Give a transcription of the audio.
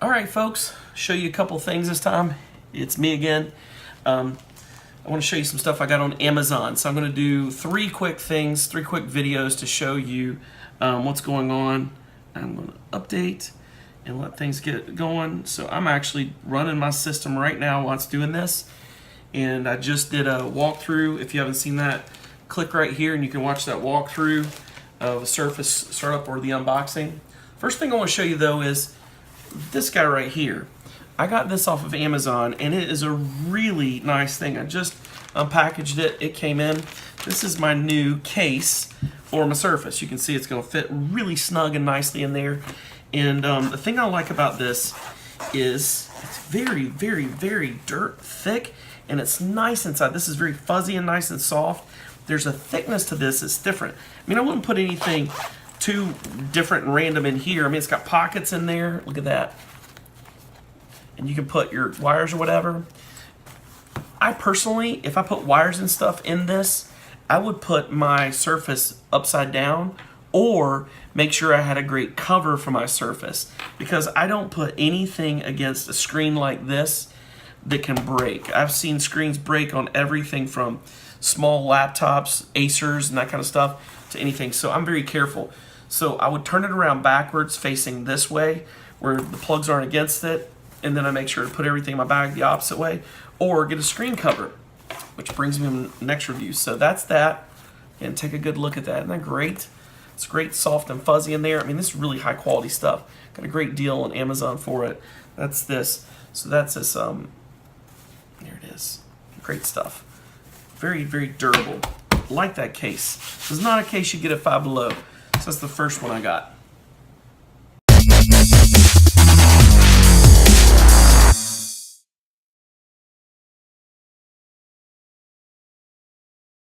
Alright folks, show you a couple things this time. It's me again. I want to show you some stuff I got on Amazon. So I'm going to do three quick videos to show you what's going on. I'm going to update and let things get going. So I'm actually running my system right now while it's doing this. And I just did a walkthrough. If you haven't seen that, click right here and you can watch that walkthrough of a Surface startup or the unboxing. First thing I want to show you though is this guy right here. I got this off of Amazon and it is a really nice thing. I just unpackaged it. It came in. This is my new case for my Surface. You can see it's going to fit really snug and nicely in there. And the thing I like about this is it's very, very, very dirt thick and it's nice inside. This is very fuzzy and nice and soft. There's a thickness to this that's different. I mean, I wouldn't put anything too different and random in here. I mean, it's got pockets in there. Look at that. And you can put your wires or whatever. I personally, if I put wires and stuff in this, I would put my Surface upside down or make sure I had a great cover for my Surface, because I don't put anything against a screen like this that can break. I've seen screens break on everything from small laptops, Acers, and that kind of stuff to anything. So I'm very careful. So I would turn it around backwards facing this way where the plugs aren't against it, and then I make sure to put everything in my bag the opposite way, or get a screen cover, which brings me to the next review. So that's that, and take a good look at that. Isn't that great? It's great, soft and fuzzy in there. I mean, this is really high quality stuff. Got a great deal on Amazon for it. That's this. So that's this, there it is. Great stuff. Very, very durable. Like that case. This is not a case you get at Five Below. So that's the first one I got.